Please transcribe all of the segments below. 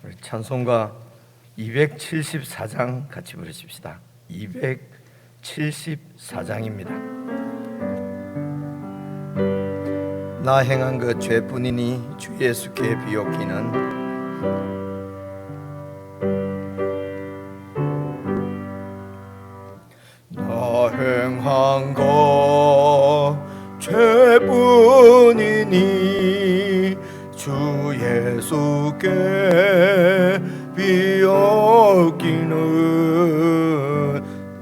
우리 찬송가 274장 같이 부르십시다. 274장입니다. 나 행한 그 죄뿐이니 주 예수께 비옵기는 나 행한 거 죄뿐이니 주 예수께 비옵기는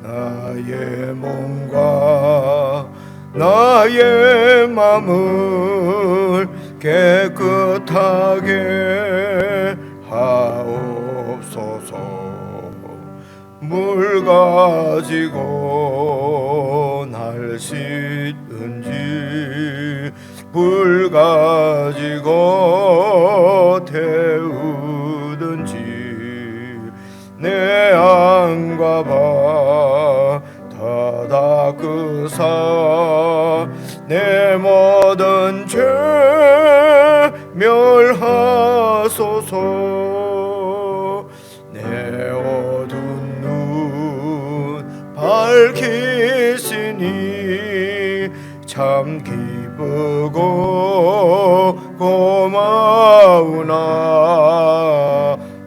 나의 몸과 나의 맘을 깨끗하게 하옵소서. 물 가지고 날 씻든지 불 가지고 태우든지 내 안과 바 다 닦으사 내 모든 죄 멸하소서. 내 어두운 눈 밝히시니 참 기쁘고 고마우나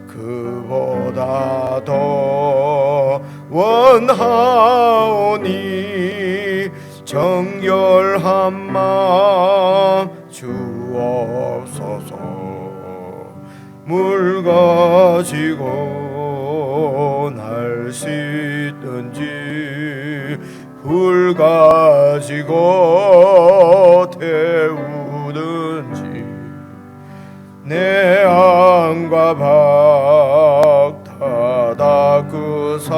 그보다 더 원하오니 정결한 마음 주옵소서. 물 가지고 날 씻든지 불 가지고 태우든지 내 안과 밖 다 닦으사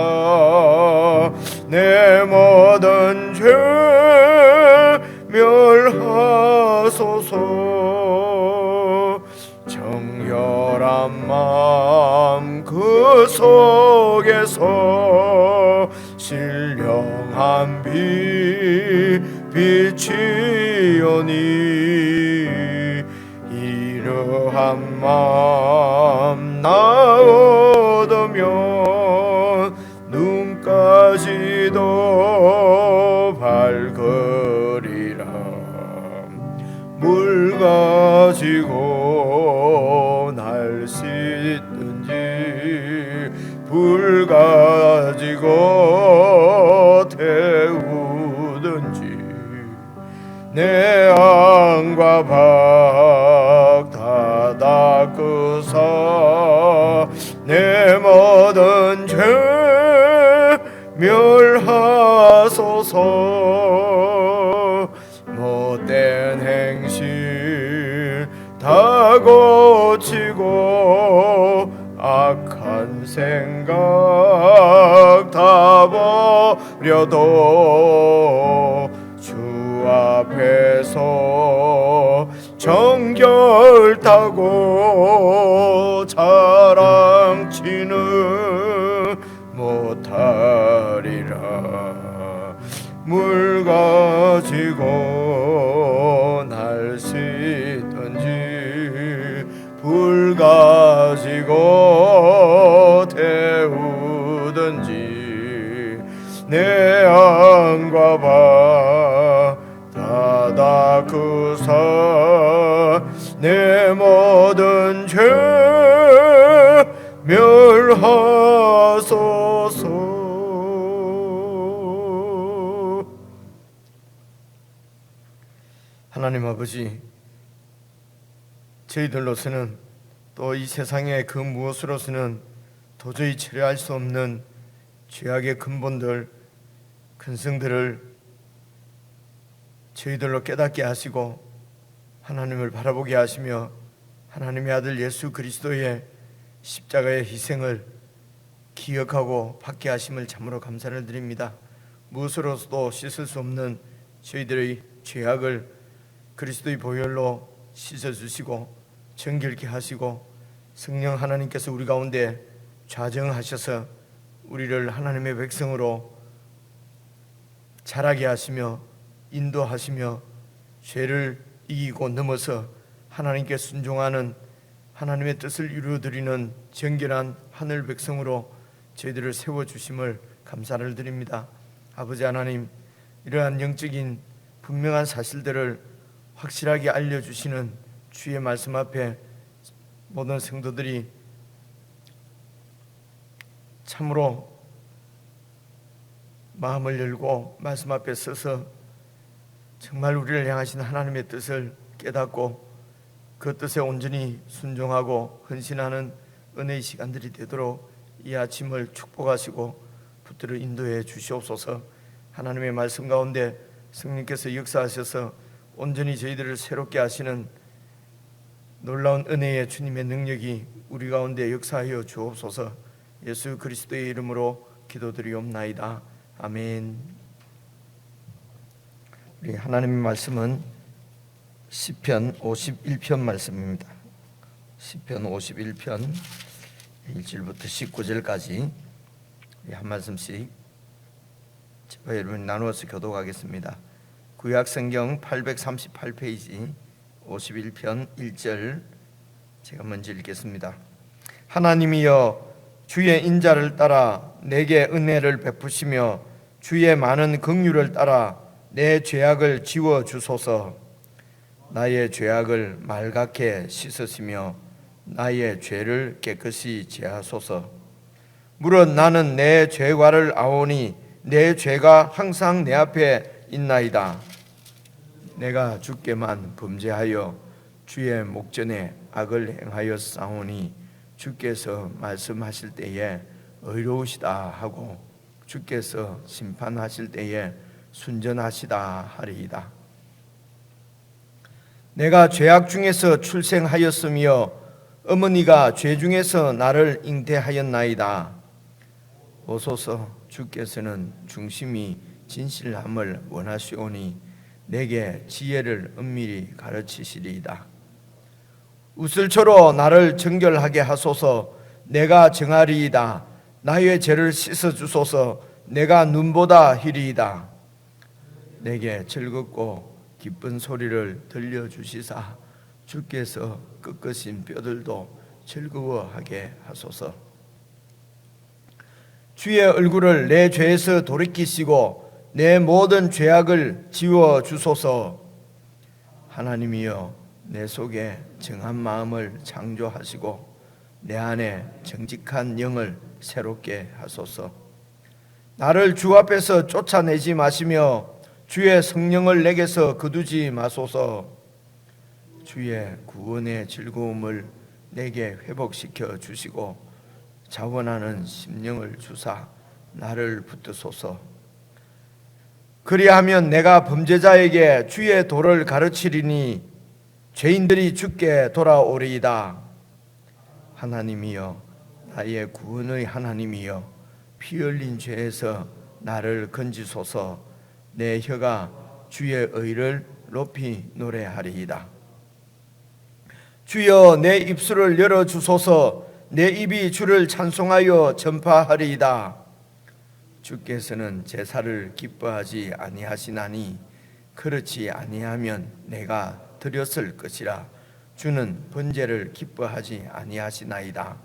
내 모든 죄 멸하소서. 정결한 마음 그 속에서 신령한 빛이오니 이러한 마음 나 얻으면 눈까지도 밝으리라. 물 가지고 날 씻든지 불 가지고 태우든지 내 안과 밖 다 닦으사 내 모든 죄 멸하소서. 못된 행실 다 고치고 악한 생각 다 버려도 주 앞에서 정결타고 자랑치는 못하리라. 물 가지고 날 씻든지 불 가지고 태우든지 내 안과 바 다 닦으사 내 모든 죄 멸하소서. 하나님 아버지, 저희들로서는 또 이 세상의 그 무엇으로서는 도저히 처리할 수 없는 죄악의 근본들, 근성들을 저희들로 깨닫게 하시고 하나님을 바라보게 하시며 하나님의 아들 예수 그리스도의 십자가의 희생을 기억하고 받게 하심을 참으로 감사를 드립니다. 무엇으로서도 씻을 수 없는 저희들의 죄악을 그리스도의 보혈로 씻어주시고 정결케 하시고 성령 하나님께서 우리 가운데 좌정하셔서 우리를 하나님의 백성으로 자라게 하시며 인도하시며 죄를 이기고 넘어서 하나님께 순종하는 하나님의 뜻을 이루어드리는 정결한 하늘 백성으로 저희들을 세워주심을 감사를 드립니다. 아버지 하나님, 이러한 영적인 분명한 사실들을 확실하게 알려주시는 주의 말씀 앞에 모든 성도들이 참으로 마음을 열고 말씀 앞에 서서 정말 우리를 향하신 하나님의 뜻을 깨닫고 그 뜻에 온전히 순종하고 헌신하는 은혜의 시간들이 되도록 이 아침을 축복하시고 붙들어 인도해 주시옵소서. 하나님의 말씀 가운데 성령께서 역사하셔서 온전히 저희들을 새롭게 하시는 놀라운 은혜의 주님의 능력이 우리 가운데 역사하여 주옵소서. 예수 그리스도의 이름으로 기도드리옵나이다. 아멘. 우리 하나님의 말씀은 시편 51편 말씀입니다. 시편 51편 1절부터 19절까지 한 말씀씩 저와 여러분이 나누어서 교독하겠습니다. 구약성경 838페이지 51편 1절 제가 먼저 읽겠습니다. 하나님이여, 주의 인자를 따라 내게 은혜를 베푸시며 주의 많은 긍휼을 따라 내 죄악을 지워 주소서. 나의 죄악을 말갛게 씻으시며 나의 죄를 깨끗이 제하소서. 물론 나는 내 죄과를 아오니 내 죄가 항상 내 앞에 있나이다. 내가 주께만 범죄하여 주의 목전에 악을 행하여 싸우니 주께서 말씀하실 때에 의로우시다 하고 주께서 심판하실 때에 순전하시다 하리이다. 내가 죄악 중에서 출생하였으며 어머니가 죄 중에서 나를 잉태하였나이다. 오소서, 주께서는 중심이 진실함을 원하시오니 내게 지혜를 은밀히 가르치시리이다. 우슬초로 나를 정결하게 하소서. 내가 정하리이다. 나의 죄를 씻어주소서. 내가 눈보다 희리이다. 내게 즐겁고 기쁜 소리를 들려주시사 주께서 꺾으신 뼈들도 즐거워하게 하소서. 주의 얼굴을 내 죄에서 돌이키시고 내 모든 죄악을 지워주소서. 하나님이여, 내 속에 정한 마음을 창조하시고 내 안에 정직한 영을 새롭게 하소서. 나를 주 앞에서 쫓아내지 마시며 주의 성령을 내게서 거두지 마소서. 주의 구원의 즐거움을 내게 회복시켜 주시고 자원하는 심령을 주사 나를 붙드소서. 그리하면 내가 범죄자에게 주의 도를 가르치리니 죄인들이 주께 돌아오리이다. 하나님이여, 나의 구원의 하나님이여, 피 흘린 죄에서 나를 건지소서. 내 혀가 주의 의를 높이 노래하리이다. 주여, 내 입술을 열어주소서. 내 입이 주를 찬송하여 전파하리이다. 주께서는 제사를 기뻐하지 아니하시나니 그렇지 아니하면 내가 드렸을 것이라. 주는 번제를 기뻐하지 아니하시나이다.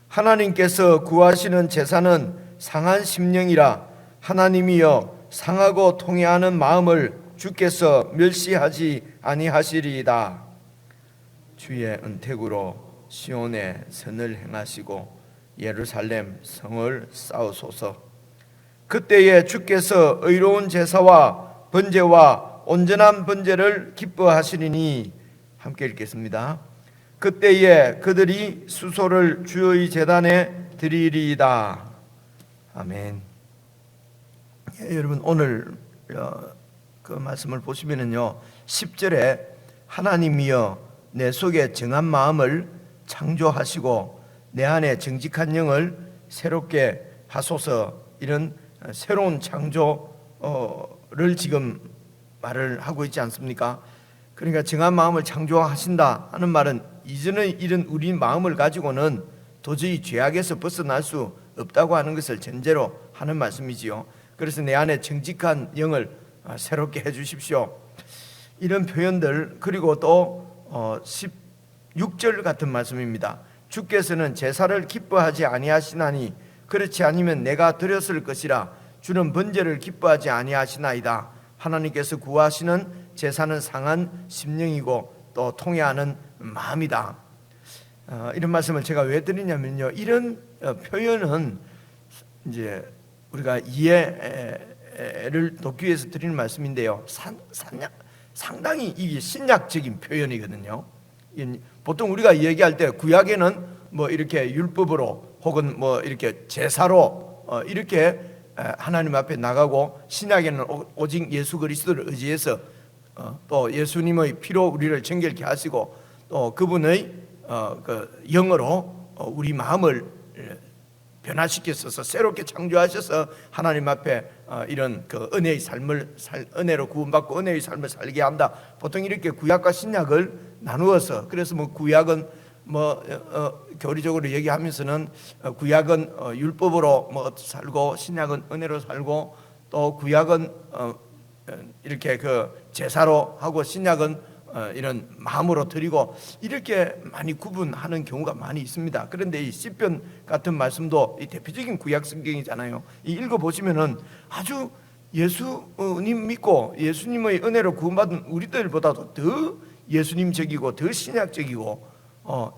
하나님께서 구하시는 제사는 상한 심령이라. 하나님이여, 상하고 통회하는 마음을 주께서 멸시하지 아니하시리이다. 주의 은택으로 시온에 선을 행하시고 예루살렘 성을 쌓으소서. 그때에 주께서 의로운 제사와 번제와 온전한 번제를 기뻐하시리니. 함께 읽겠습니다. 그때에 그들이 수소를 주의 제단에 드리리이다. 아멘. 예, 여러분, 오늘 그 말씀을 보시면은요, 10절에 하나님이여, 내 속에 정한 마음을 창조하시고 내 안에 정직한 영을 새롭게 하소서, 이런 새로운 창조를 지금 말을 하고 있지 않습니까? 그러니까 정한 마음을 창조하신다 하는 말은 이전에 이런 우리 마음을 가지고는 도저히 죄악에서 벗어날 수 없다고 하는 것을 전제로 하는 말씀이지요. 그래서 내 안에 정직한 영을 새롭게 해 주십시오, 이런 표현들. 그리고 또 6절 같은 말씀입니다. 주께서는 제사를 기뻐하지 아니하시나니 그렇지 아니면 내가 드렸을 것이라. 주는 번제를 기뻐하지 아니하시나이다. 하나님께서 구하시는 제사는 상한 심령이고 또 통회하는 마음이다. 이런 말씀을 제가 왜 드리냐면요, 이런 표현은 이제 우리가 이해를 돕기 위해서 드리는 말씀인데요, 상당히 이게 신약적인 표현이거든요. 보통 우리가 얘기할 때 구약에는 뭐 이렇게 율법으로 혹은 뭐 이렇게 제사로 이렇게 하나님 앞에 나가고, 신약에는 오직 예수 그리스도를 의지해서 또 예수님의 피로 우리를 정결케 하시고 또 그분의 그 영으로 우리 마음을 변화시키셔서 새롭게 창조하셔서 하나님 앞에 이런 그 은혜의 삶을 은혜로 구원받고 은혜의 삶을 살게 한다. 보통 이렇게 구약과 신약을 나누어서, 그래서 뭐 구약은 교리적으로 얘기하면서는 구약은 율법으로 살고 신약은 은혜로 살고, 또 구약은 이렇게 그 제사로 하고 신약은 이런 마음으로 드리고, 이렇게 많이 구분하는 경우가 많이 있습니다. 그런데 이 시편 같은 말씀도 이 대표적인 구약 성경이잖아요. 이 읽어보시면은 아주 예수님 믿고 예수님의 은혜로 구원받은 우리들보다도 더 예수님적이고 더 신약적이고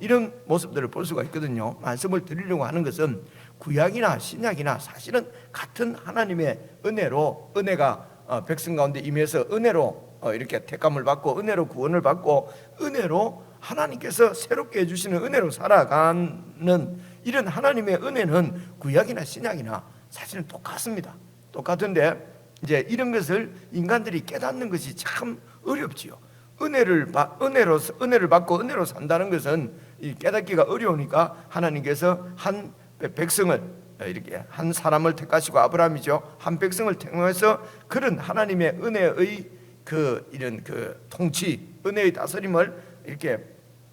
이런 모습들을 볼 수가 있거든요. 말씀을 드리려고 하는 것은 구약이나 신약이나 사실은 같은 하나님의 은혜로, 은혜가 백성 가운데 임해서 은혜로 이렇게 택감을 받고 은혜로 구원을 받고 은혜로 하나님께서 새롭게 해주시는 은혜로 살아가는 이런 하나님의 은혜는 구약이나 신약이나 사실은 똑같습니다. 똑같은데 이제 이런 것을 인간들이 깨닫는 것이 참 어렵지요. 은혜를 받고 은혜로 산다는 것은 깨닫기가 어려우니까 하나님께서 한 백성을, 이렇게 한 사람을 택하시고, 아브라함이죠, 한 백성을 택해서 그런 하나님의 은혜의 이런 통치, 은혜의 다스림을 이렇게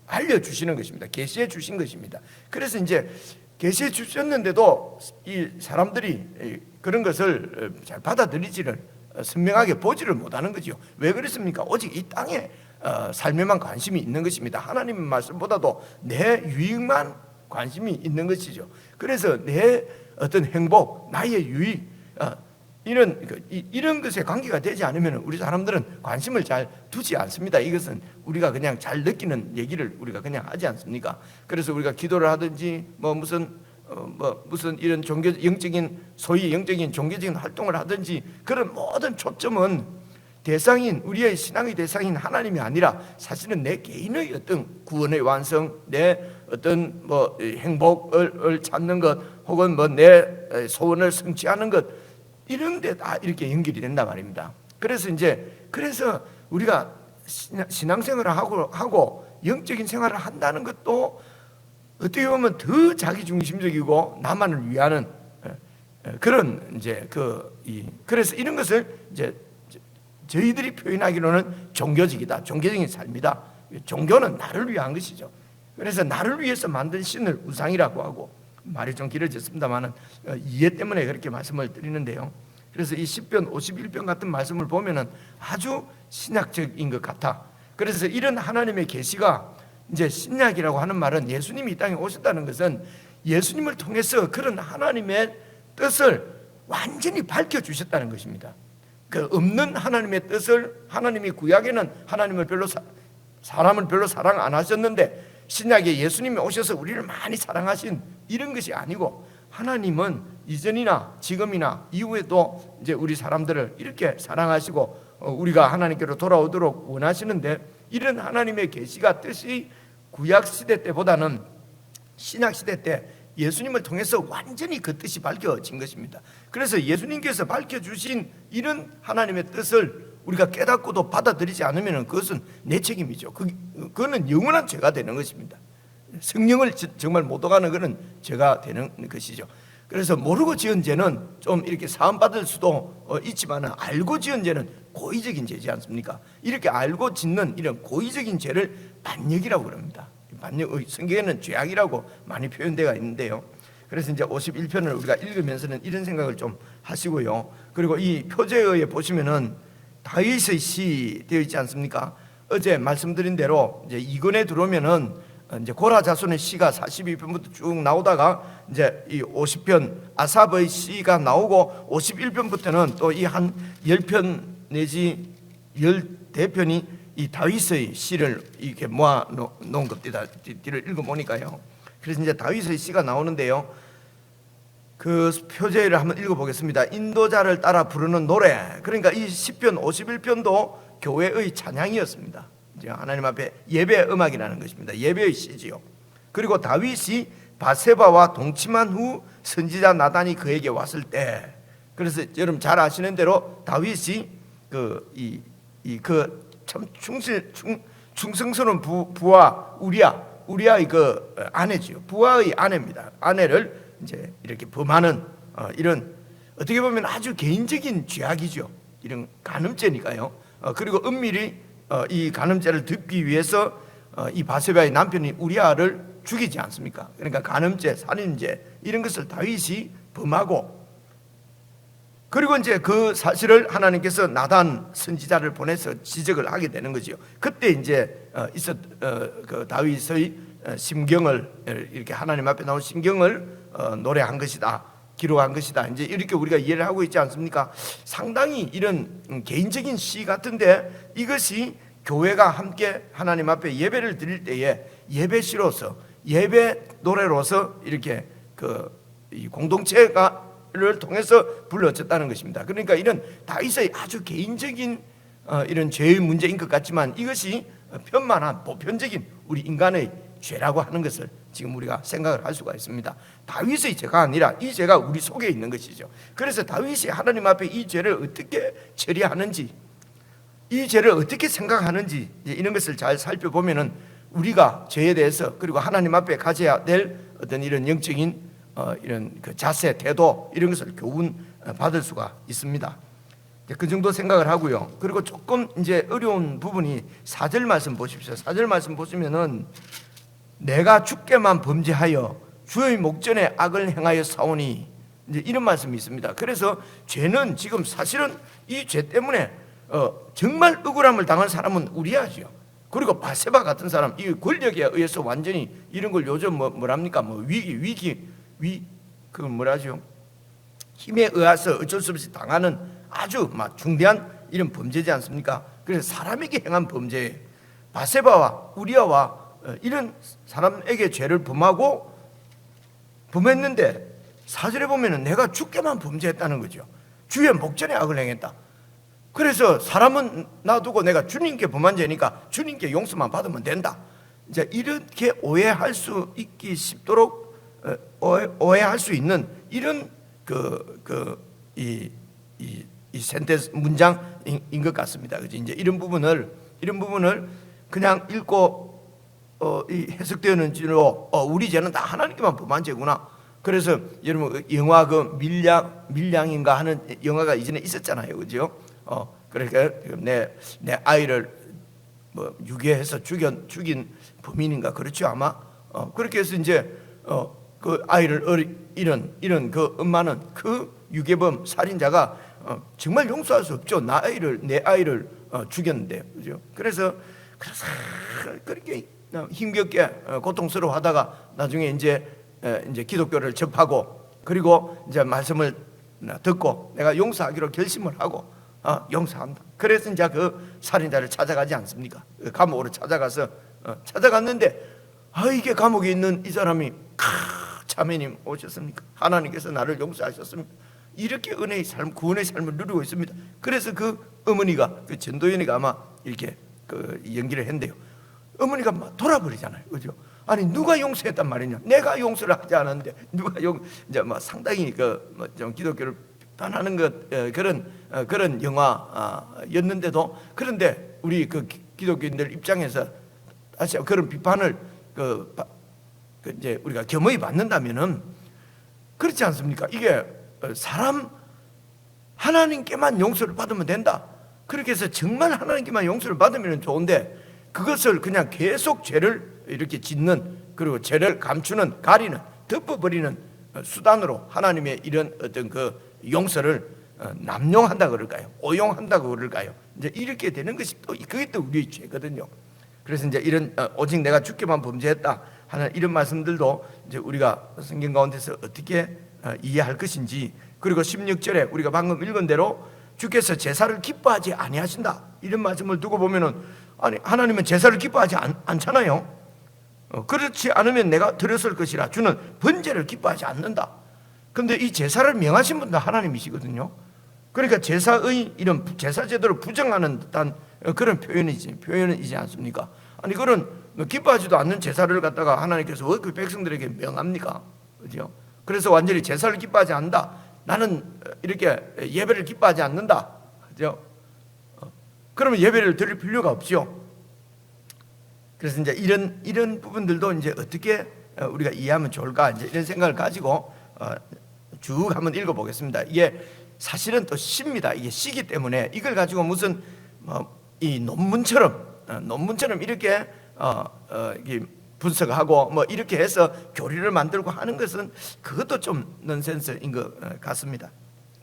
알려주시는 것입니다. 계시해 주신 것입니다. 그래서 이제 계시해 주셨는데도 이 사람들이 그런 것을 잘 받아들이지를, 선명하게 보지를 못하는 거죠. 왜 그렇습니까? 오직 이 땅에 삶에만 관심이 있는 것입니다. 하나님의 말씀보다도 내 유익만 관심이 있는 것이죠. 그래서 내 어떤 행복, 나의 유익, 이런 것에 관계가 되지 않으면 우리 사람들은 관심을 잘 두지 않습니다. 이것은 우리가 그냥 잘 느끼는 얘기를 우리가 그냥 하지 않습니까? 그래서 우리가 기도를 하든지 무슨 이런 소위 영적인 종교적인 활동을 하든지, 그런 모든 초점은 우리의 신앙의 대상인 하나님이 아니라 사실은 내 개인의 어떤 구원의 완성, 내 어떤 행복을 찾는 것, 혹은 내 소원을 성취하는 것, 이런 데 다 이렇게 연결이 된단 말입니다. 그래서 우리가 신앙생활을 하고 영적인 생활을 한다는 것도 어떻게 보면 더 자기중심적이고 나만을 위하는 그런 그래서 이런 것을 이제 저희들이 표현하기로는 종교적이다, 종교적인 삶이다. 종교는 나를 위한 것이죠. 그래서 나를 위해서 만든 신을 우상이라고 하고, 말이 좀 길어졌습니다만은 이해 때문에 그렇게 말씀을 드리는데요. 그래서 이 시편 51편 같은 말씀을 보면은 아주 신약적인 것 같아. 그래서 이런 하나님의 계시가, 이제 신약이라고 하는 말은 예수님이 이 땅에 오셨다는 것은 예수님을 통해서 그런 하나님의 뜻을 완전히 밝혀주셨다는 것입니다. 그 없는 하나님의 뜻을, 하나님이 구약에는 사람을 별로 사랑 안 하셨는데 신약에 예수님이 오셔서 우리를 많이 사랑하신 이런 것이 아니고, 하나님은 이전이나 지금이나 이후에도 이제 우리 사람들을 이렇게 사랑하시고 우리가 하나님께로 돌아오도록 원하시는데, 이런 하나님의 계시가 뜻이 구약 시대 때보다는 신약 시대 때 예수님을 통해서 완전히 그 뜻이 밝혀진 것입니다. 그래서 예수님께서 밝혀주신 이런 하나님의 뜻을 우리가 깨닫고도 받아들이지 않으면 그것은 내 책임이죠. 그거는 영원한 죄가 되는 것입니다. 성령을 정말 못 오가는 것은 죄가 되는 것이죠. 그래서 모르고 지은 죄는 좀 이렇게 사함받을 수도 있지만, 알고 지은 죄는 고의적인 죄지 않습니까? 이렇게 알고 짓는 이런 고의적인 죄를 반역이라고 그럽니다. 성경에는 죄악이라고 많이 표현되어 있는데요. 그래서 이제 51편을 우리가 읽으면서는 이런 생각을 좀 하시고요. 그리고 이 표제어에 보시면은 다윗의 시 되어 있지 않습니까? 어제 말씀드린 대로 이제 2권에 들어오면은 이제 고라 자손의 시가 42편부터 쭉 나오다가 이제 이 50편 아삽의 시가 나오고 51편부터는 또 이 한 10편 내지 10대편이 이 다윗의 시를 이렇게 모아 놓은 겁니다. 뒤를 읽어 보니까요. 그래서 이제 다윗의 시가 나오는데요. 그 표제를 한번 읽어 보겠습니다. 인도자를 따라 부르는 노래. 그러니까 이 10편 51편도 교회의 찬양이었습니다. 이제 하나님 앞에 예배 음악이라는 것입니다. 예배의 시지요. 그리고 다윗이 바세바와 동침한 후 선지자 나단이 그에게 왔을 때, 그래서 여러분 잘 아시는 대로 다윗이 참 충성스러운 부하 우리아의 그 아내지요. 부하의 아내입니다. 아내를 이제 이렇게 범하는 이런 어떻게 보면 아주 개인적인 죄악이죠. 이런 간음죄니까요. 그리고 은밀히 이 간음죄를 덮기 위해서 이 바세바의 남편이 우리아를 죽이지 않습니까? 그러니까 간음죄, 살인죄 이런 것을 다윗이 범하고, 그리고 이제 그 사실을 하나님께서 나단 선지자를 보내서 지적을 하게 되는 거죠. 그때 이제 그 다윗의 심경을 이렇게 하나님 앞에 나온 심경을 노래한 것이다, 기록한 것이다. 이제 이렇게 우리가 이해를 하고 있지 않습니까? 상당히 이런 개인적인 시 같은데 이것이 교회가 함께 하나님 앞에 예배를 드릴 때에 예배시로서 예배 노래로서 이렇게 이 공동체를 통해서 불러졌다는 것입니다. 그러니까 이런 다윗의 아주 개인적인 이런 죄의 문제인 것 같지만 이것이 편만한 보편적인 우리 인간의 죄라고 하는 것을 지금 우리가 생각을 할 수가 있습니다. 다윗의 죄가 아니라 이 죄가 우리 속에 있는 것이죠. 그래서 다윗이 하나님 앞에 이 죄를 어떻게 처리하는지, 이 죄를 어떻게 생각하는지 이런 것을 잘 살펴보면은 우리가 죄에 대해서 그리고 하나님 앞에 가져야 될 어떤 이런 영적인 이런 그 자세, 태도 이런 것을 교훈 받을 수가 있습니다. 그 정도 생각을 하고요. 그리고 조금 이제 어려운 부분이 4절 말씀 보십시오. 4절 말씀 보시면은 내가 주께만 범죄하여 주의 목전에 악을 행하여 사오니, 이제 이런 말씀이 있습니다. 그래서 죄는 지금 사실은 이 죄 때문에 정말 억울함을 당한 사람은 우리야죠. 그리고 바세바 같은 사람, 이 권력에 의해서 완전히 이런 걸 요즘 뭐랍니까? 그 뭐라죠? 힘에 의해서 어쩔 수 없이 당하는 아주 막 중대한 이런 범죄지 않습니까? 그래서 사람에게 행한 범죄, 바세바와 우리아와 이런 사람에게 죄를 범했는데 사절에 보면은 내가 주께만 범죄했다는 거죠. 주의 목전에 악을 행했다. 그래서 사람은 놔두고 내가 주님께 범한 죄니까 주님께 용서만 받으면 된다. 이제 이렇게 오해할 수 있기 쉽도록 오해할 수 있는 이런 이 센텐스 문장인 것 같습니다. 그죠? 이제 이런 부분을 그냥 읽고 해석되는지로 우리 죄는 다 하나님께만 범한 죄구나. 그래서 여러분 영화 그 밀량인가 하는 영화가 이전에 있었잖아요, 그죠? 그러니까 내 아이를 뭐 유괴해서 죽인 범인인가 그렇죠 아마. 그렇게 해서 이제 그 아이를 잃은 그 엄마는 그 유괴범 살인자가 정말 용서할 수 없죠. 내 아이를 죽였는데, 그죠? 그래서 그렇게 힘겹게 고통스러워하다가 나중에 이제 기독교를 접하고 그리고 이제 말씀을 듣고 내가 용서하기로 결심을 하고 용서한다. 그래서 이제 그 살인자를 찾아가지 않습니까? 감옥으로 찾아가서 찾아갔는데 이게 감옥에 있는 이 사람이 자매님 오셨습니까? 하나님께서 나를 용서하셨습니다. 이렇게 은혜의 삶, 구원의 삶을 누리고 있습니다. 그래서 그 어머니가 그 전도연이가 아마 이렇게 그 연기를 했는데요. 어머니가 막 돌아버리잖아요, 그죠? 아니 누가 용서했단 말이냐? 내가 용서를 하지 않았는데 누가 이제 막 상당히 좀 기독교를 비판하는 그런 영화였는데도 그런데 우리 그 기독교인들 입장에서 다시 그런 비판을 이제 우리가 겸허히 받는다면은 그렇지 않습니까? 이게 사람 하나님께만 용서를 받으면 된다. 그렇게 해서 정말 하나님께만 용서를 받으면 좋은데 그것을 그냥 계속 죄를 이렇게 짓는, 그리고 죄를 감추는, 가리는, 덮어버리는 수단으로 하나님의 이런 어떤 그 용서를 남용한다 그럴까요? 오용한다고 그럴까요? 이제 이렇게 되는 것이 그게 또 우리의 죄거든요. 그래서 이제 이런 오직 내가 주께만 범죄했다 하는 이런 말씀들도 이제 우리가 성경 가운데서 어떻게 이해할 것인지, 그리고 16절에 우리가 방금 읽은 대로 주께서 제사를 기뻐하지 아니하신다 이런 말씀을 두고 보면은, 아니 하나님은 제사를 기뻐하지 않잖아요. 그렇지 않으면 내가 드렸을 것이라, 주는 번제를 기뻐하지 않는다. 그런데 이 제사를 명하신 분도 하나님이시거든요. 그러니까 제사의 이런 제사 제도를 부정하는 듯한 그런 표현이지 않습니까? 아니 그런 기뻐하지도 않는 제사를 갖다가 하나님께서 왜 그 백성들에게 명합니까? 그죠? 그래서 완전히 제사를 기뻐하지 않는다. 나는 이렇게 예배를 기뻐하지 않는다. 그죠? 그러면 예배를 드릴 필요가 없죠. 그래서 이제 이런 부분들도 이제 어떻게 우리가 이해하면 좋을까, 이제 이런 생각을 가지고 쭉 한번 읽어보겠습니다. 이게 사실은 또 시입니다. 이게 시기 때문에 이걸 가지고 무슨 이 논문처럼 이렇게 분석하고 뭐 이렇게 해서 교리를 만들고 하는 것은 그것도 좀 넌센스인 것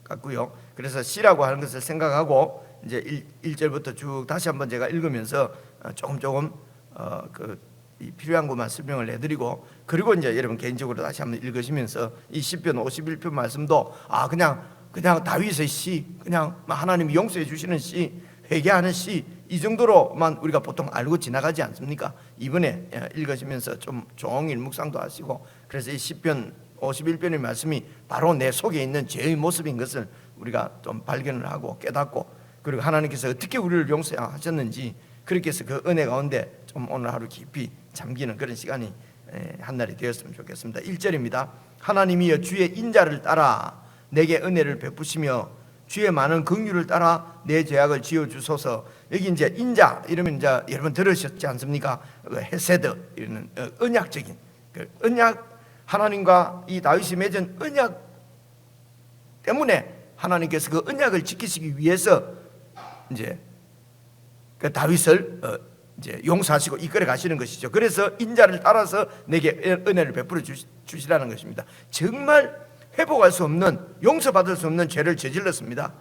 같고요. 그래서 시라고 하는 것을 생각하고 이제 1절부터 쭉 다시 한번 제가 읽으면서 조금 이 필요한 것만 설명을 해드리고, 그리고 이제 여러분 개인적으로 다시 한번 읽으시면서 이 시편 51편 말씀도 그냥 다윗의 시, 그냥 하나님이 용서해 주시는 시, 회개하는 시, 이 정도로만 우리가 보통 알고 지나가지 않습니까? 이번에 읽으시면서 좀 종일 묵상도 하시고, 그래서 이 시편 51편의 말씀이 바로 내 속에 있는 죄의 모습인 것을 우리가 좀 발견을 하고 깨닫고, 그리고 하나님께서 어떻게 우리를 용서하셨는지, 그렇게 해서 그 은혜 가운데 좀 오늘 하루 깊이 잠기는 그런 시간이 한 날이 되었으면 좋겠습니다. 1절입니다. 하나님이여 주의 인자를 따라 내게 은혜를 베푸시며 주의 많은 긍휼을 따라 내 죄악을 지어 주소서. 여기 이제 인자 이러면 이제 여러분 들으셨지 않습니까? 헤세드 이런 언약적인 언약, 하나님과 이 다윗이 맺은 언약 때문에 하나님께서 그 언약을 지키시기 위해서 이제 그 다윗을 이제 용서하시고 이끌어 가시는 것이죠. 그래서 인자를 따라서 내게 은혜를 베풀어 주시라는 것입니다. 정말 회복할 수 없는, 용서받을 수 없는 죄를 저질렀습니다.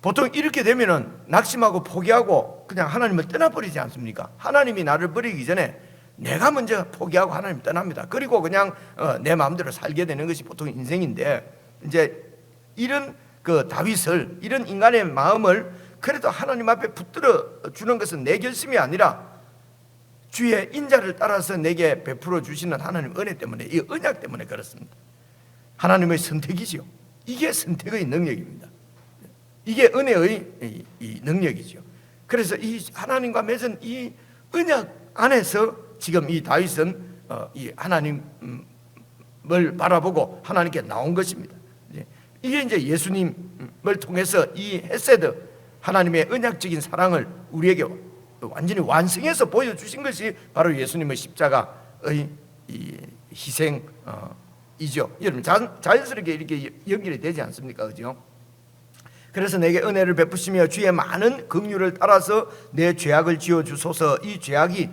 보통 이렇게 되면은 낙심하고 포기하고 그냥 하나님을 떠나버리지 않습니까? 하나님이 나를 버리기 전에 내가 먼저 포기하고 하나님 떠납니다. 그리고 그냥 내 마음대로 살게 되는 것이 보통 인생인데, 이제 이런 그 다윗을, 이런 인간의 마음을 그래도 하나님 앞에 붙들어 주는 것은 내 결심이 아니라 주의 인자를 따라서 내게 베풀어 주시는 하나님 은혜 때문에, 이 언약 때문에 그렇습니다. 하나님의 선택이지요. 이게 선택의 능력입니다. 이게 은혜의 이 능력이죠. 그래서 이 하나님과 맺은 이 언약 안에서 지금 이 다윗은 이 하나님을 바라보고 하나님께 나온 것입니다. 이게 이제 예수님을 통해서 이 헤세드, 하나님의 언약적인 사랑을 우리에게 완전히 완성해서 보여주신 것이 바로 예수님의 십자가의 이 희생이죠. 여러분 자연스럽게 이렇게 연결이 되지 않습니까? 그죠? 그래서 내게 은혜를 베푸시며 주의 많은 긍휼을 따라서 내 죄악을 지어 주소서. 이 죄악이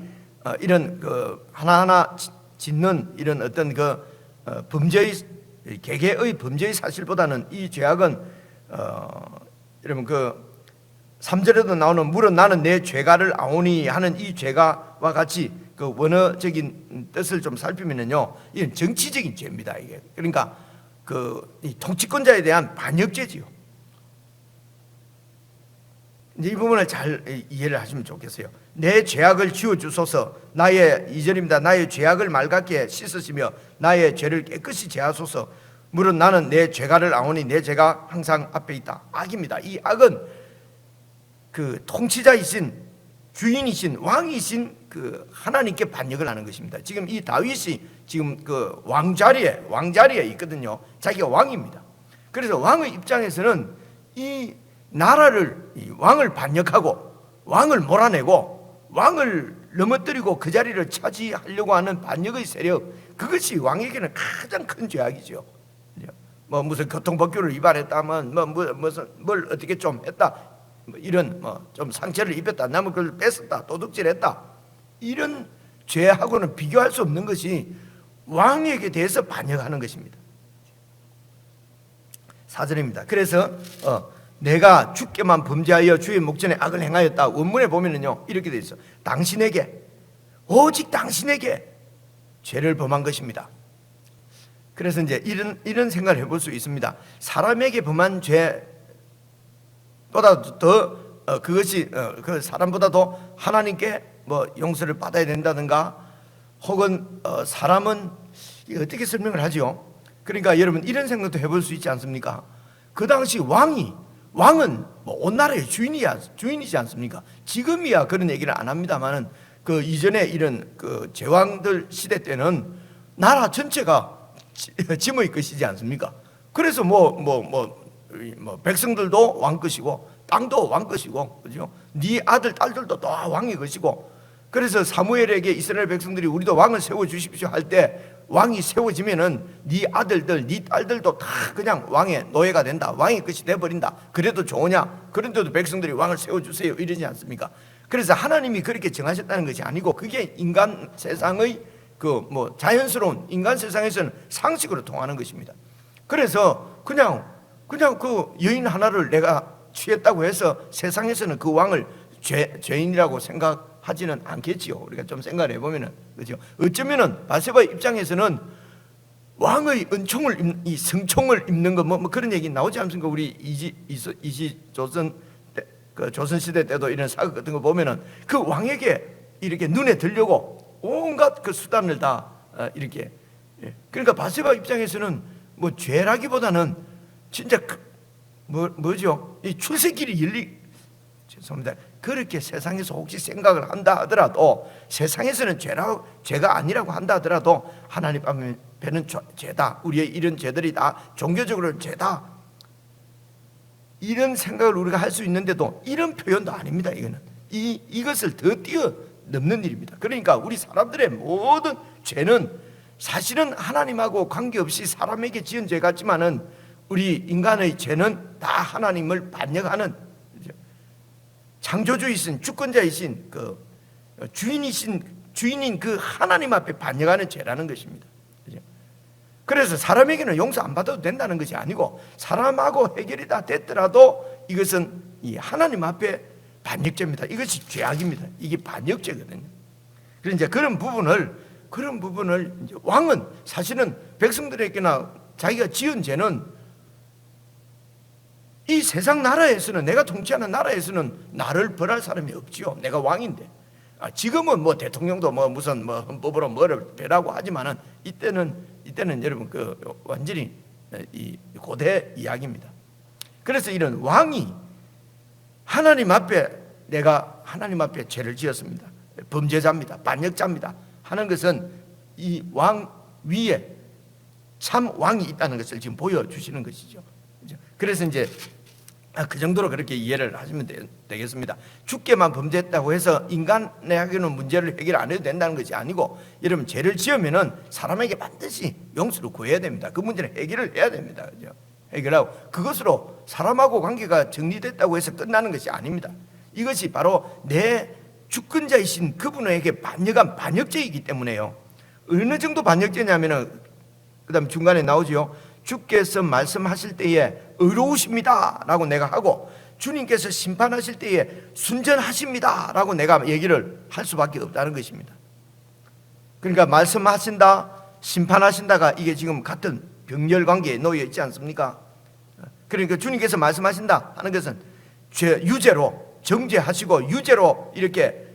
이런 그 하나하나 짓는 이런 어떤 그 범죄의 개개의 범죄의 사실보다는 이 죄악은 여러분 그 3절에도 나오는 물은 나는 내 죄가를 아오니 하는 이 죄가와 같이 그 원어적인 뜻을 좀 살피면요, 이건 정치적인 죄입니다. 이게 그러니까 이 통치권자에 대한 반역죄지요. 이제 이 부분을 잘 이해를 하시면 좋겠어요. 내 죄악을 지워 주소서. 나의 2절입니다. 나의 죄악을 맑게 씻으시며 나의 죄를 깨끗이 제하소서. 물은 나는 내 죄가를 아오니 내 죄가 항상 앞에 있다. 악입니다. 이 악은 그 통치자이신, 주인이신, 왕이신 그 하나님께 반역을 하는 것입니다. 지금 이 다윗이 지금 그 왕자리에 있거든요. 자기가 왕입니다. 그래서 왕의 입장에서는 이 나라를, 이 왕을 반역하고 왕을 몰아내고 왕을 넘어뜨리고 그 자리를 차지하려고 하는 반역의 세력, 그것이 왕에게는 가장 큰 죄악이죠. 뭐 무슨 교통법규를 위반했다면 무슨 뭘 어떻게 좀 했다, 이런 좀 상처를 입혔다, 남의 걸 뺏었다, 도둑질했다, 이런 죄하고는 비교할 수 없는 것이 왕에게 대해서 반역하는 것입니다. 4절입니다. 그래서 내가 주께만 범죄하여 주의 목전에 악을 행하였다. 원문에 보면은요 이렇게 돼 있어. 당신에게, 오직 당신에게 죄를 범한 것입니다. 그래서 이제 이런 생각을 해볼 수 있습니다. 사람에게 범한 죄보다 더 그것이 그 사람보다도 하나님께 뭐 용서를 받아야 된다든가, 혹은 사람은 어떻게 설명을 하죠? 그러니까 여러분 이런 생각도 해볼 수 있지 않습니까? 그 당시 왕은 뭐 온 나라의 주인이지 않습니까? 지금이야 그런 얘기를 안 합니다만은 그 이전에 이런 그 제왕들 시대 때는 나라 전체가 짐의 것이지 않습니까? 그래서 백성들도 왕 것이고 땅도 왕 것이고, 그죠? 네 아들 딸들도 다 왕의 것이고. 그래서 사무엘에게 이스라엘 백성들이 우리도 왕을 세워 주십시오 할 때, 왕이 세워지면은 네 아들들, 네 딸들도 다 그냥 왕의 노예가 된다, 왕의 것이 돼버린다. 그래도 좋으냐? 그런데도 백성들이 왕을 세워주세요 이러지 않습니까? 그래서 하나님이 그렇게 정하셨다는 것이 아니고, 그게 인간 세상의 자연스러운 인간 세상에서는 상식으로 통하는 것입니다. 그래서 그냥 그 여인 하나를 내가 취했다고 해서 세상에서는 그 왕을 죄인이라고 생각하지는 않겠지요. 우리가 좀 생각을 해보면은, 그죠? 어쩌면은 바세바 입장에서는 왕의 은총을, 이 성총을 입는 거 그런 얘기 나오지 않습니까? 우리 이시 조선 때, 그 조선 시대 때도 이런 사극 같은 거 보면은 그 왕에게 이렇게 눈에 들려고 온갖 그 수단을 다 이렇게. 그러니까 바세바 입장에서는 뭐 죄라기보다는 진짜 뭐죠? 이 출세길이 죄송합니다. 그렇게 세상에서 혹시 생각을 한다 하더라도, 세상에서는 죄가 아니라고 한다 하더라도 하나님 앞에는 죄다, 우리의 이런 죄들이 다 종교적으로는 죄다, 이런 생각을 우리가 할 수 있는데도 이런 표현도 아닙니다. 이것을 더 뛰어넘는 일입니다. 그러니까 우리 사람들의 모든 죄는 사실은 하나님하고 관계없이 사람에게 지은 죄 같지만은, 우리 인간의 죄는 다 하나님을 반역하는, 창조주이신, 주권자이신, 그 주인인 그 하나님 앞에 반역하는 죄라는 것입니다. 그래서 사람에게는 용서 안 받아도 된다는 것이 아니고, 사람하고 해결이 다 됐더라도 이것은 이 하나님 앞에 반역죄입니다. 이것이 죄악입니다. 이게 반역죄거든요. 그래서 이제 그런 부분을 이제 왕은 사실은 백성들에게나 자기가 지은 죄는, 이 세상 나라에서는, 내가 통치하는 나라에서는 나를 벌할 사람이 없지요. 내가 왕인데. 지금은 뭐 대통령도 무슨 헌법으로 뭐를 배라고 하지만은, 이때는 여러분 그 완전히 이 고대 이야기입니다. 그래서 이런 왕이 내가 하나님 앞에 죄를 지었습니다, 범죄자입니다, 반역자입니다 하는 것은, 이 왕 위에 참 왕이 있다는 것을 지금 보여주시는 것이죠. 그래서 이제 그 정도로 그렇게 이해를 하시면 되겠습니다. 주께만 범죄했다고 해서 인간에게는 문제를 해결 안 해도 된다는 것이 아니고, 여러분 죄를 지으면은 사람에게 반드시 용서를 구해야 됩니다. 그 문제는 해결을 해야 됩니다. 그죠? 해결하고, 그것으로 사람하고 관계가 정리됐다고 해서 끝나는 것이 아닙니다. 이것이 바로 내 주권자이신 그분에게 반역한 반역죄이기 때문에요. 어느 정도 반역죄냐면은, 그 다음 중간에 나오죠. 주께서 말씀하실 때에 의로우십니다 라고 내가 하고, 주님께서 심판하실 때에 순전하십니다 라고 내가 얘기를 할 수밖에 없다는 것입니다. 그러니까 말씀하신다, 심판하신다가 이게 지금 같은 병렬관계에 놓여 있지 않습니까? 그러니까 주님께서 말씀하신다 하는 것은 유죄로 정죄하시고, 유죄로 이렇게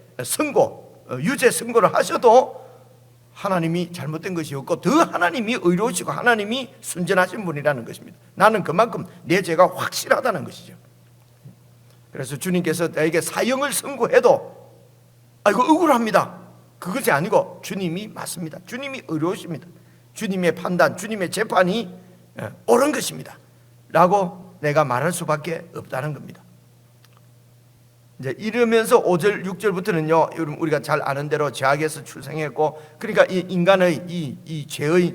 유죄 선고를 하셔도 하나님이 잘못된 것이 없고, 더 하나님이 의로우시고 하나님이 순전하신 분이라는 것입니다. 나는 그만큼 내 죄가 확실하다는 것이죠. 그래서 주님께서 나에게 사형을 선고해도 이거 억울합니다, 그것이 아니고 주님이 맞습니다, 주님이 의로우십니다, 주님의 판단, 주님의 재판이 옳은 것입니다 라고 내가 말할 수밖에 없다는 겁니다. 이제 이러면서 5절 6절부터는요, 여러분 우리가 잘 아는 대로 죄악에서 출생했고, 그러니까 이 인간의 이 죄의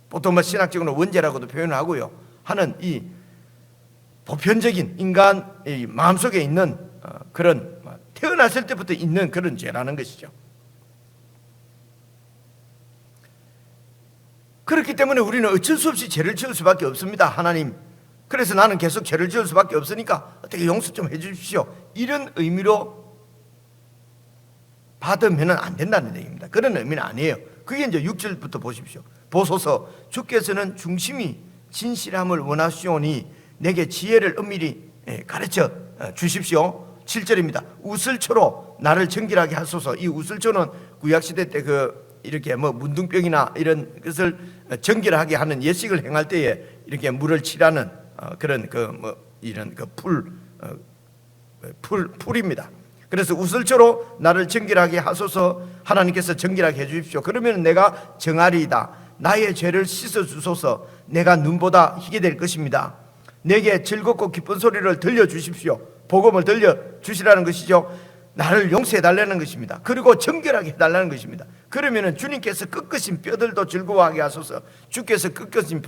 보통 신학적으로 원죄라고도 표현하고요 하는 이 보편적인 인간의 마음속에 있는 그런 태어났을 때부터 있는 그런 죄라는 것이죠. 그렇기 때문에 우리는 어쩔 수 없이 죄를 지을 수밖에 없습니다. 하나님 그래서 나는 계속 죄를 지을 수밖에 없으니까 어떻게 용서 좀 해주십시오. 이런 의미로 받으면 안 된다는 얘기입니다. 그런 의미는 아니에요. 그게 이제 6절부터 보십시오. 보소서 주께서는 중심이 진실함을 원하시오니 내게 지혜를 은밀히 가르쳐 주십시오. 7절입니다. 우슬초로 나를 정결하게 하소서. 이 우슬초는 구약시대 때 이렇게 문둥병이나 이런 것을 정결하게 하는 예식을 행할 때에 이렇게 물을 칠하는 그런 이런 풀입니다. 그래서 우슬초로 나를 정결하게 하소서. 하나님께서 정결하게 해주십시오. 그러면 내가 정하리이다. 나의 죄를 씻어주소서. 내가 눈보다 희게 될 것입니다. 내게 즐겁고 기쁜 소리를 들려주십시오. 복음을 들려주시라는 것이죠. 나를 용서해달라는 것입니다. 그리고 정결하게 해달라는 것입니다. 그러면 주님께서 꺾으신 뼈들도 즐거워하게 하소서. 주께서 꺾으신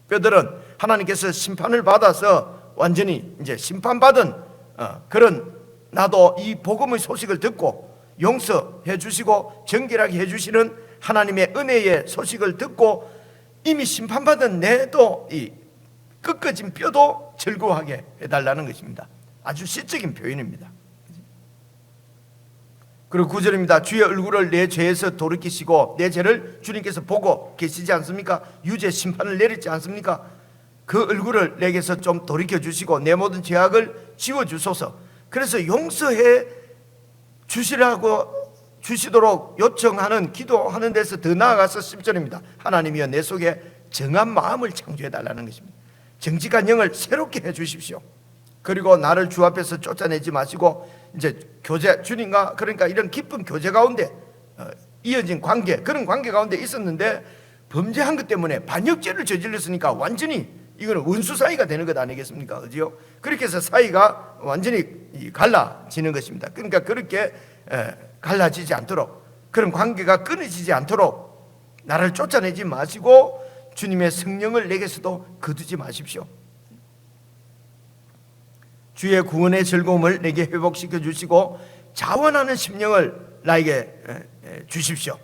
뼈들은 하나님께서 심판을 받아서 완전히 이제 심판받은 그런, 나도 이 복음의 소식을 듣고 용서해 주시고 정결하게 해주시는 하나님의 은혜의 소식을 듣고 이미 심판받은 내도 이 꺾어진 뼈도 즐거워하게 해달라는 것입니다. 아주 시적인 표현입니다. 그리고 9절입니다. 주의 얼굴을 내 죄에서 돌이키시고 내 죄를 주님께서 보고 계시지 않습니까? 유죄 심판을 내리지 않습니까? 그 얼굴을 내게서 좀 돌이켜 주시고 내 모든 죄악을 지워주소서. 그래서 용서해 주시도록 요청하는, 기도하는 데서 더 나아가서 10절입니다. 하나님이여 내 속에 정한 마음을 창조해 달라는 것입니다. 정직한 영을 새롭게 해 주십시오. 그리고 나를 주 앞에서 쫓아내지 마시고 이제 교제, 주님과 그러니까 이런 깊은 교제 가운데 이어진 관계, 그런 관계 가운데 있었는데 범죄한 것 때문에 반역죄를 저질렀으니까 완전히 이거는 원수 사이가 되는 것 아니겠습니까? 그죠? 그렇게 해서 사이가 완전히 갈라지는 것입니다. 그러니까 그렇게 갈라지지 않도록, 그런 관계가 끊어지지 않도록 나를 쫓아내지 마시고 주님의 성령을 내게서도 거두지 마십시오. 주의 구원의 즐거움을 내게 회복시켜 주시고 자원하는 심령을 나에게 주십시오.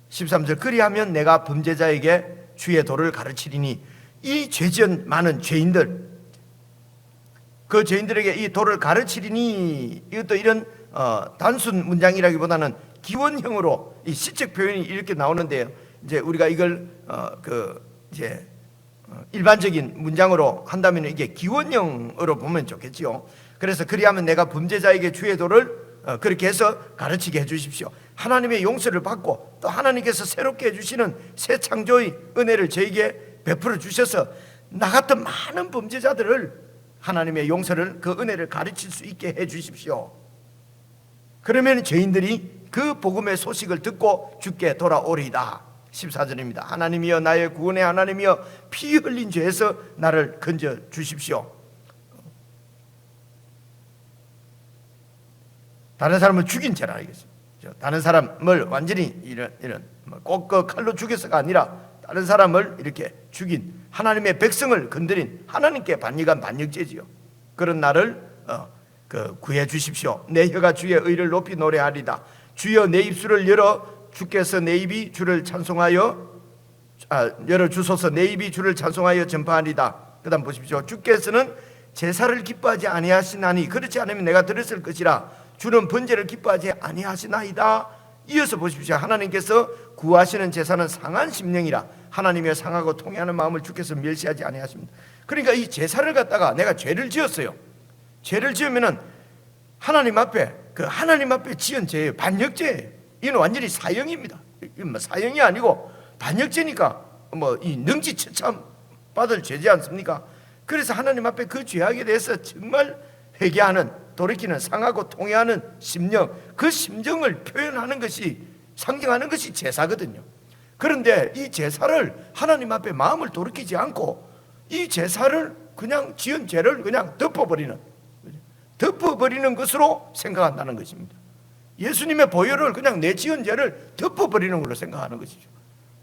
13절 그리하면 내가 범죄자에게 주의 도를 가르치리니. 이 죄지은 많은 죄인들, 그 죄인들에게 이 도를 가르치리니, 이것도 이런 단순 문장이라기보다는 기원형으로 이 시적 표현이 이렇게 나오는데요. 이제 우리가 이걸 이제 일반적인 문장으로 한다면 이게 기원형으로 보면 좋겠지요. 그래서 그리하면 내가 범죄자에게 주의 도를 그렇게 해서 가르치게 해주십시오. 하나님의 용서를 받고 또 하나님께서 새롭게 해주시는 새 창조의 은혜를 저에게 베풀어 주셔서 나 같은 많은 범죄자들을 하나님의 용서를, 그 은혜를 가르칠 수 있게 해주십시오. 그러면 죄인들이 그 복음의 소식을 듣고 주께 돌아오리이다. 14절입니다. 하나님이여 나의 구원의 하나님이여 피 흘린 죄에서 나를 건져 주십시오. 다른 사람을 죽인 죄라 알겠습니다. 다른 사람을 완전히 이런 꼭 그 칼로 죽여서가 아니라 다른 사람을 이렇게 죽인, 하나님의 백성을 건드린, 하나님께 반역한 반역죄지요. 그런 나를 구해 주십시오. 내 혀가 주의 의를 높이 노래하리다. 주여 내 입술을 열어 주께서 내 입이 주를 찬송하여 열어 주소서. 내 입이 주를 찬송하여 전파하리다. 그다음 보십시오. 주께서는 제사를 기뻐하지 아니하시나니 그렇지 않으면 내가 들었을 것이라. 주는 번제를 기뻐하지 아니하시나이다. 이어서 보십시오. 하나님께서 구하시는 제사는 상한 심령이라. 하나님의 상하고 통회하는 마음을 주께서 멸시하지 아니하십니다. 그러니까 이 제사를 갖다가 내가 죄를 지었어요. 죄를 지으면은 하나님 앞에 지은 죄예요. 반역죄예요. 이건 완전히 사형입니다. 사형이 아니고 반역죄니까 이 능지처참 받을 죄지 않습니까? 그래서 하나님 앞에 그 죄악에 대해서 정말 회개하는, 돌이키는, 상하고 통회하는 심령, 그 심정을 표현하는 것이, 상징하는 것이 제사거든요. 그런데 이 제사를 하나님 앞에 마음을 돌이키지 않고 이 제사를 그냥 지은 죄를 그냥 덮어버리는 것으로 생각한다는 것입니다. 예수님의 보혈을 그냥 내 지은 죄를 덮어버리는 걸로 생각하는 것이죠.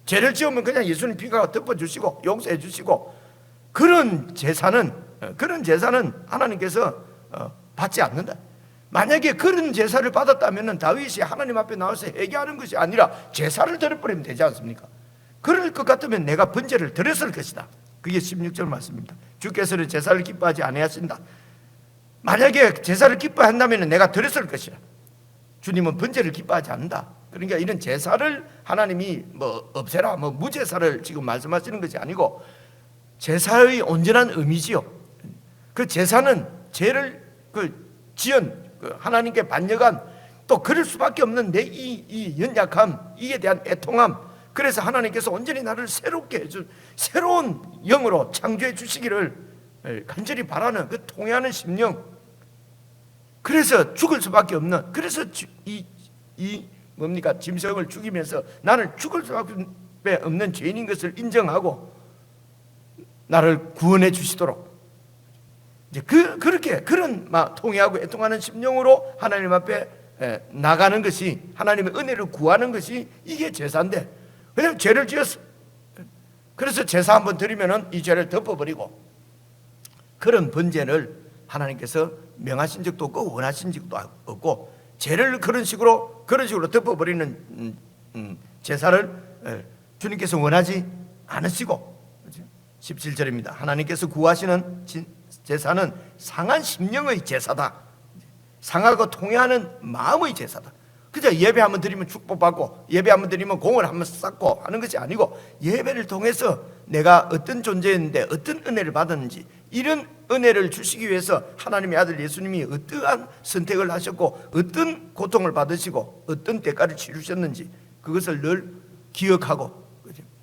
죄를 지으면 그냥 예수님 피가 덮어주시고 용서해 주시고, 그런 제사는 하나님께서 받지 않는다. 만약에 그런 제사를 받았다면 다윗이 하나님 앞에 나와서 회개하는 것이 아니라 제사를 드려버리면 되지 않습니까? 그럴 것 같으면 내가 번제를 드렸을 것이다. 그게 16절 말씀입니다. 주께서는 제사를 기뻐하지 아니하신다. 만약에 제사를 기뻐한다면 내가 드렸을 것이라. 주님은 번제를 기뻐하지 않는다. 그러니까 이런 제사를 하나님이 뭐 없애라, 뭐 무제사를 지금 말씀하시는 것이 아니고 제사의 온전한 의미지요. 그 제사는 죄를 지은 하나님께 반역한, 또 그럴 수밖에 없는 내 이 연약함, 이에 대한 애통함, 그래서 하나님께서 온전히 나를 새롭게 해준 새로운 영으로 창조해 주시기를 간절히 바라는 그 통회하는 심령, 그래서 죽을 수밖에 없는, 그래서 이 뭡니까? 짐승을 죽이면서 나는 죽을 수밖에 없는 죄인인 것을 인정하고 나를 구원해 주시도록 이제 그렇게 그런 통회하고 애통하는 심령으로 하나님 앞에 나가는 것이, 하나님의 은혜를 구하는 것이 이게 제사인데, 왜냐하면 죄를 지었어. 그래서 제사 한번 드리면은 이 죄를 덮어버리고, 그런 번제를 하나님께서 명하신 적도 없고 원하신 적도 없고, 죄를 그런 식으로 덮어버리는 제사를 주님께서 원하지 않으시고, 17절입니다. 하나님께서 구하시는 제사는 상한 심령의 제사다. 상하고 통회하는 마음의 제사다. 그저 예배 한번 드리면 축복받고, 예배 한번 드리면 공을 한번 쌓고 하는 것이 아니고, 예배를 통해서 내가 어떤 존재였는데 어떤 은혜를 받았는지, 이런 은혜를 주시기 위해서 하나님의 아들 예수님이 어떠한 선택을 하셨고 어떤 고통을 받으시고 어떤 대가를 치르셨는지, 그것을 늘 기억하고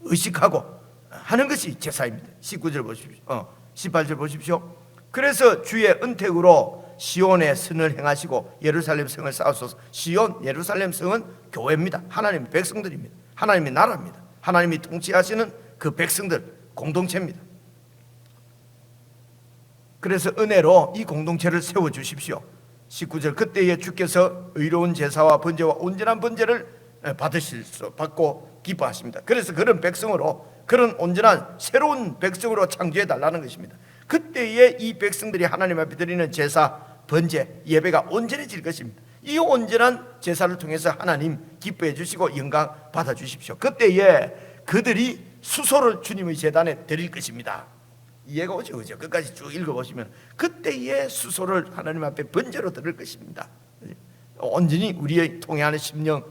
의식하고 하는 것이 제사입니다. 19절 보십시오. 18절 보십시오. 그래서 주의 은택으로 시온의 선을 행하시고 예루살렘 성을 쌓으소서. 시온, 예루살렘 성은 교회입니다. 하나님의 백성들입니다. 하나님의 나라입니다. 하나님이 통치하시는 그 백성들 공동체입니다. 그래서 은혜로 이 공동체를 세워주십시오. 19절, 그때에 주께서 의로운 제사와 번제와 온전한 번제를 받고 기뻐하십니다. 그래서 그런 백성으로, 그런 온전한 새로운 백성으로 창조해 달라는 것입니다. 그때에 이 백성들이 하나님 앞에 드리는 제사, 번제, 예배가 온전해질 것입니다. 이 온전한 제사를 통해서 하나님 기뻐해 주시고 영광 받아 주십시오. 그때에 그들이 수소를 주님의 제단에 드릴 것입니다. 이해가 오죠? 그죠? 끝까지 쭉 읽어보시면 그때의 수소를 하나님 앞에 번제로 드릴 것입니다. 온전히 우리의 통회하는 심령,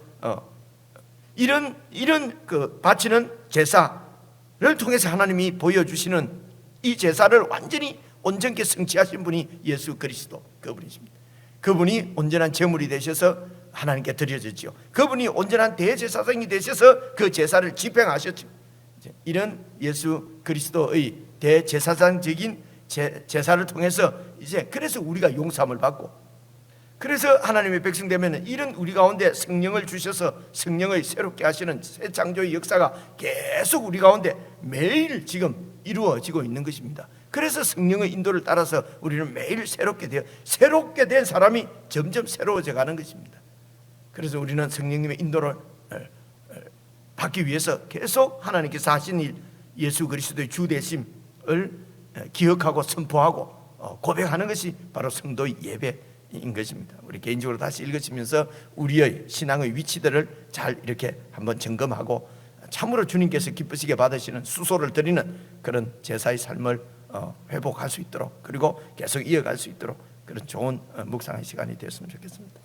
이런 그 바치는 제사를 통해서 하나님이 보여주시는 이 제사를 완전히 온전케 성취하신 분이 예수 그리스도, 그분이십니다. 그분이 온전한 제물이 되셔서 하나님께 드려졌죠. 그분이 온전한 대제사장이 되셔서 그 제사를 집행하셨죠. 이런 예수 그리스도의 대제사장적인 제사를 통해서 이제 그래서 우리가 용서함을 받고, 그래서 하나님의 백성 되면 이런 우리 가운데 성령을 주셔서 성령의 새롭게 하시는 새 창조의 역사가 계속 우리 가운데 매일 지금 이루어지고 있는 것입니다. 그래서 성령의 인도를 따라서 우리는 매일 새롭게 된 사람이 점점 새로워져 가는 것입니다. 그래서 우리는 성령님의 인도를 받기 위해서 계속 하나님께서 하신 일, 예수 그리스도의 주되심을 기억하고 선포하고 고백하는 것이 바로 성도의 예배인 것입니다. 우리 개인적으로 다시 읽으시면서 우리의 신앙의 위치들을 잘 이렇게 한번 점검하고 참으로 주님께서 기쁘시게 받으시는 수소를 드리는 그런 제사의 삶을 회복할 수 있도록, 그리고 계속 이어갈 수 있도록 그런 좋은 묵상의 시간이 되었으면 좋겠습니다.